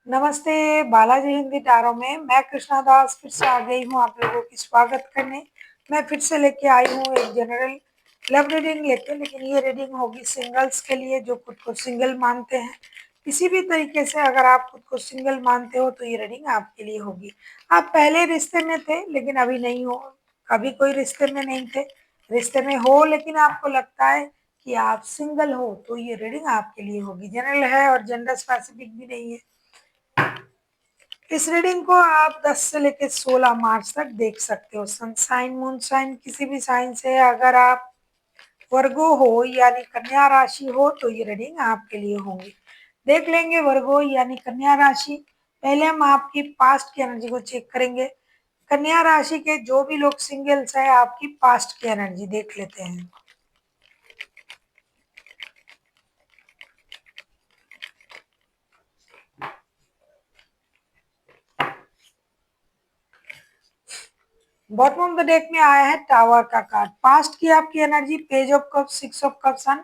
नमस्ते बालाजी हिंदी टारो में मैं कृष्णा दास फिर से आ गई हूँ आप लोगों की स्वागत करने। मैं फिर से लेके आई हूँ एक जनरल लव रीडिंग लेके, लेकिन ये रीडिंग होगी सिंगल्स के लिए जो खुद को सिंगल मानते हैं। किसी भी तरीके से अगर आप खुद को सिंगल मानते हो तो ये रीडिंग आपके लिए होगी। आप पहले रिश्ते में थे लेकिन अभी नहीं हो, कभी कोई रिश्ते में नहीं थे, रिश्ते में हो लेकिन आपको लगता है कि आप सिंगल हो, तो ये रीडिंग आपके लिए होगी। जनरल है और जेंडर स्पेसिफिक भी नहीं है। इस रीडिंग को आप 10 से लेकर 16 मार्च तक देख सकते हो। सन साइन मून साइन किसी भी साइन से अगर आप वर्गो हो यानी कन्या राशि हो तो ये रीडिंग आपके लिए होंगी। देख लेंगे वर्गो यानी कन्या राशि। पहले हम आपकी पास्ट की एनर्जी को चेक करेंगे। कन्या राशि के जो भी लोग सिंगल्स है आपकी पास्ट की एनर्जी देख लेते हैं। बॉटम ऑफ द डेक में आया है टावर का कार्ड। पास्ट की आपकी energy, page of cup, 6 of cup, sun,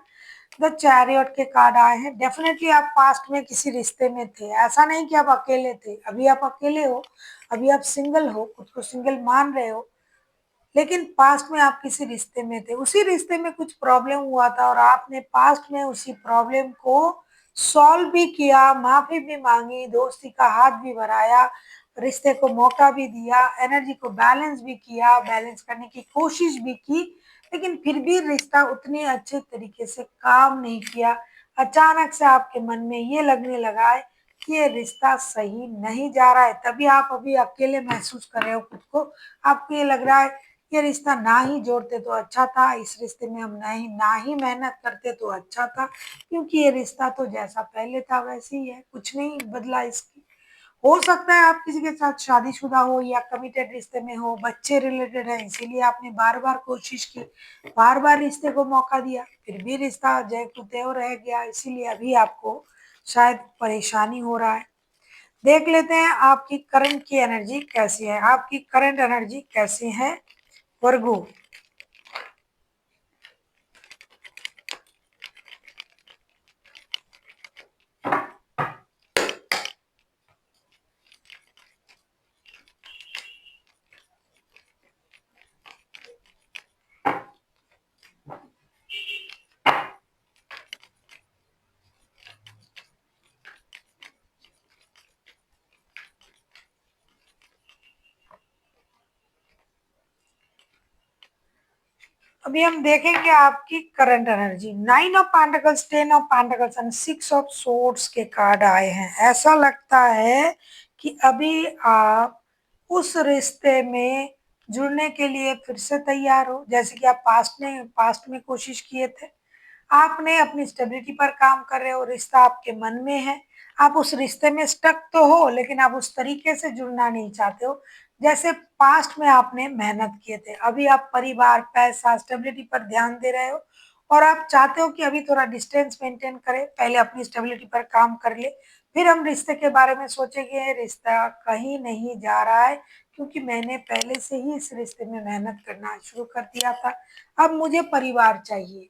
the chariot के कार्ड आए हैं। डेफिनेटली आप पास्ट में किसी रिश्ते में थे, ऐसा नहीं कि आप अकेले थे। अभी आप अकेले हो, अभी आप सिंगल हो, खुद को सिंगल मान रहे हो, लेकिन पास्ट में आप किसी रिश्ते में थे। उसी रिश्ते में कुछ प्रॉब्लम हुआ था और आपने पास्ट में उसी प्रॉब्लम को सॉल्व भी किया, माफी भी मांगी, दोस्ती का हाथ भी बढ़ाया, रिश्ते को मौका भी दिया, एनर्जी को बैलेंस भी किया, बैलेंस करने की कोशिश भी की, लेकिन फिर भी रिश्ता उतने अच्छे तरीके से काम नहीं किया। अचानक से आपके मन में ये लगने लगा है कि ये रिश्ता सही नहीं जा रहा है, तभी आप अभी अकेले महसूस कर रहे हो खुद को। आपको ये लग रहा है ये रिश्ता ना ही जोड़ते तो अच्छा था, इस रिश्ते में हम ना ही मेहनत करते तो अच्छा था, क्योंकि ये रिश्ता तो जैसा पहले था वैसे ही है, कुछ नहीं बदला इसकी। हो सकता है आप किसी के साथ शादीशुदा हो या कमिटेड रिश्ते में हो, बच्चे रिलेटेड है, इसीलिए आपने बार बार कोशिश की, बार बार रिश्ते को मौका दिया, फिर भी रिश्ता जय को त्यों रह गया, इसीलिए अभी आपको शायद परेशानी हो रहा है। देख लेते हैं आपकी करंट की एनर्जी कैसी है। आपकी करंट एनर्जी कैसी है वर्गो। अभी हम देखेंगे आपकी current energy. 9 of pentacles, 10 of pentacles and 6 of swords के कार्ड आए हैं। ऐसा लगता है कि अभी आप उस रिश्ते में जुड़ने के लिए फिर से तैयार हो, जैसे कि आप पास्ट में कोशिश किए थे। आपने अपनी स्टेबिलिटी पर काम कर रहे हो, रिश्ता आपके मन में है, आप उस रिश्ते में स्टक तो हो लेकिन आप उस तरीके से जुड़ना नहीं चाहते हो जैसे पास्ट में आपने मेहनत किए थे। अभी आप परिवार, पैसा, स्टेबिलिटी पर ध्यान दे रहे हो और आप चाहते हो कि अभी थोड़ा डिस्टेंस मेंटेन करें, पहले अपनी स्टेबिलिटी पर काम कर ले, फिर हम रिश्ते के बारे में सोचेंगे। रिश्ता कहीं नहीं जा रहा है क्योंकि मैंने पहले से ही इस रिश्ते में मेहनत करना शुरू कर दिया था, अब मुझे परिवार चाहिए।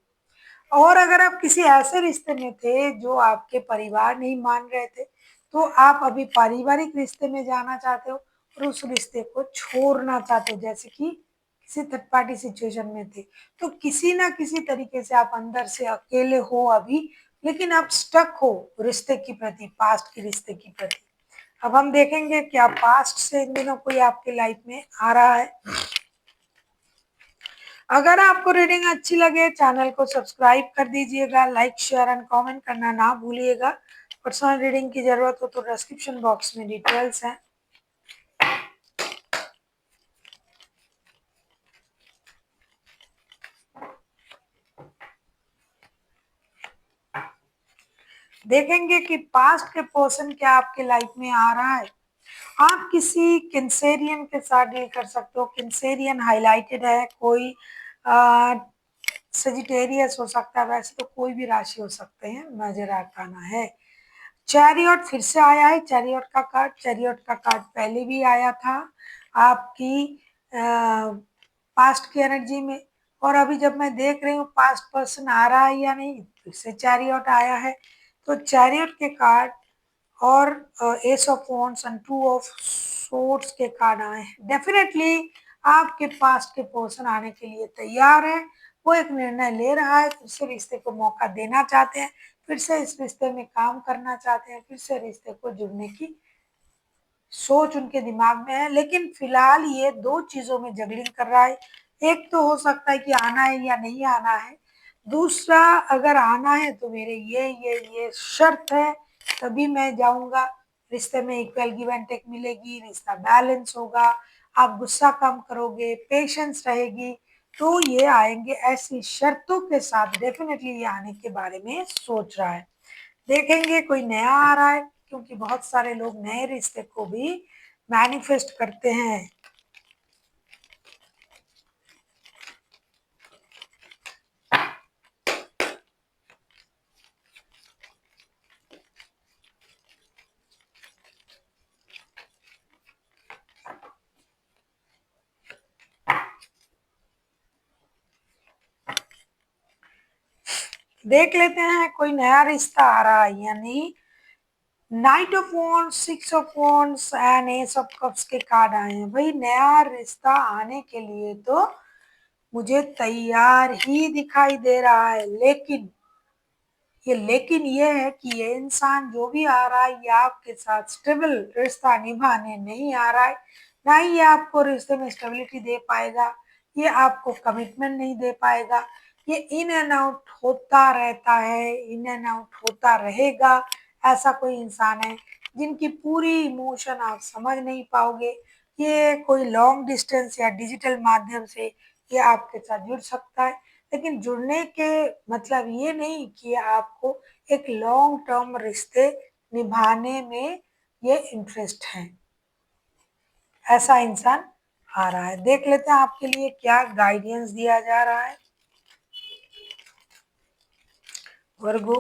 और अगर आप किसी ऐसे रिश्ते में थे जो आपके परिवार नहीं मान रहे थे, तो आप अभी पारिवारिक रिश्ते में जाना चाहते हो और उस रिश्ते को छोड़ना चाहते हो, जैसे कि किसी थर्ड पार्टी सिचुएशन में थे। तो किसी ना किसी तरीके से आप अंदर से अकेले हो अभी, लेकिन आप स्टक हो रिश्ते की प्रति, पास्ट के रिश्ते की प्रति। अब हम देखेंगे क्या पास्ट से इन दिनों कोई आपके लाइफ में आ रहा है। अगर आपको रीडिंग अच्छी लगे चैनल को सब्सक्राइब कर दीजिएगा, लाइक शेयर एंड कमेंट करना ना भूलिएगा। पर्सनल रीडिंग की जरूरत हो तो डिस्क्रिप्शन बॉक्स में डिटेल्स हैं। देखेंगे कि पास्ट के पर्सन क्या आपके लाइफ में आ रहा है। आप किसी किंसेरियन के साथ डील कर सकते हो। किंसेरियन हाईलाइटेड है, कोई सजिटेरियस हो सकता है, वैसे तो कोई भी राशि हो सकते हैं, नजर आना है। चैरियट फिर से आया है, चैरियट का कार्ड। चैरियट का कार्ड पहले भी आया था आपकी पास्ट की एनर्जी में, और अभी जब मैं देख रही हूँ पास्ट पर्सन आ रहा है या नहीं, फिर से चैरियट आया है। तो चैरियट के कार्ड और S of wands and two of swords के कार्ड आए हैं। डेफिनेटली आपके पास्ट के पर्सन आने के लिए तैयार है, वो एक निर्णय ले रहा है, फिर से रिश्ते को मौका देना चाहते हैं, फिर से इस रिश्ते में काम करना चाहते हैं, फिर से रिश्ते को जुड़ने की सोच उनके दिमाग में है। लेकिन फिलहाल ये दो चीजों में जगलिंग कर रहा है। एक तो हो सकता है कि आना है या नहीं आना है, दूसरा अगर आना है तो मेरे ये शर्त है, तभी मैं जाऊंगा। रिश्ते में इक्वल गिव एंड टेक मिलेगी, रिश्ता बैलेंस होगा, आप गुस्सा कम करोगे, पेशेंस रहेगी, तो ये आएंगे। ऐसी शर्तों के साथ डेफिनेटली ये आने के बारे में सोच रहा है। देखेंगे कोई नया आ रहा है, क्योंकि बहुत सारे लोग नए रिश्ते को भी मैनिफेस्ट करते हैं। देख लेते हैं कोई नया रिश्ता आ रहा है या नहीं। Night of wands, six of wands and S of cups के कार्ड आए हैं। भाई नया रिश्ता आने के लिए तो मुझे तैयार ही दिखाई दे रहा है, लेकिन ये है कि ये इंसान जो भी आ रहा है ये आपके साथ स्टेबल रिश्ता निभाने नहीं आ रहा है। ना ही ये आपको रिश्ते में स्टेबिलिटी दे पाएगा, ये आपको कमिटमेंट नहीं दे पाएगा। ये इन एंड आउट होता रहता है, इन एंड आउट होता रहेगा। ऐसा कोई इंसान है जिनकी पूरी इमोशन आप समझ नहीं पाओगे। ये कोई लॉन्ग डिस्टेंस या डिजिटल माध्यम से ये आपके साथ जुड़ सकता है, लेकिन जुड़ने के मतलब ये नहीं कि आपको एक लॉन्ग टर्म रिश्ते निभाने में ये इंटरेस्ट है। ऐसा इंसान आ रहा है। देख लेते हैं आपके लिए क्या गाइडेंस दिया जा रहा है। वर्गो,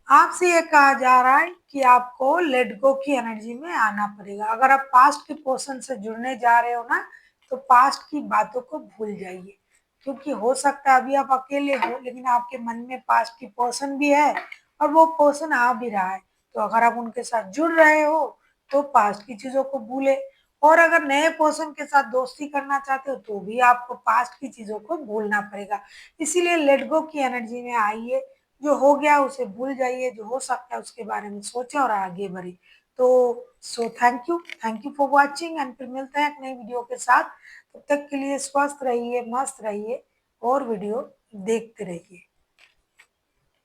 आपसे ये कहा जा रहा है कि आपको लेट गो की एनर्जी में आना पड़ेगा। अगर आप पास्ट के पर्सन से जुड़ने जा रहे हो ना, तो पास्ट की बातों को भूल जाइए, क्योंकि हो सकता है अभी आप अकेले हो लेकिन आपके मन में पास्ट की पर्सन भी है और वो पर्सन आ भी रहा है। तो अगर आप उनके साथ जुड़ रहे हो तो पास्ट की चीजों को भूले, और अगर नए पर्सन के साथ दोस्ती करना चाहते हो तो भी आपको पास्ट की चीजों को भूलना पड़ेगा। इसीलिए लेट गो की एनर्जी में आइए, जो हो गया उसे भूल जाइए, जो हो सकता है उसके बारे में सोचें और आगे बढ़े। तो so thank you for watching, and फिर मिलते हैं एक नई वीडियो के साथ। तब तक के लिए स्वस्थ रहिए, मस्त रहिए और वीडियो देखते रहिए।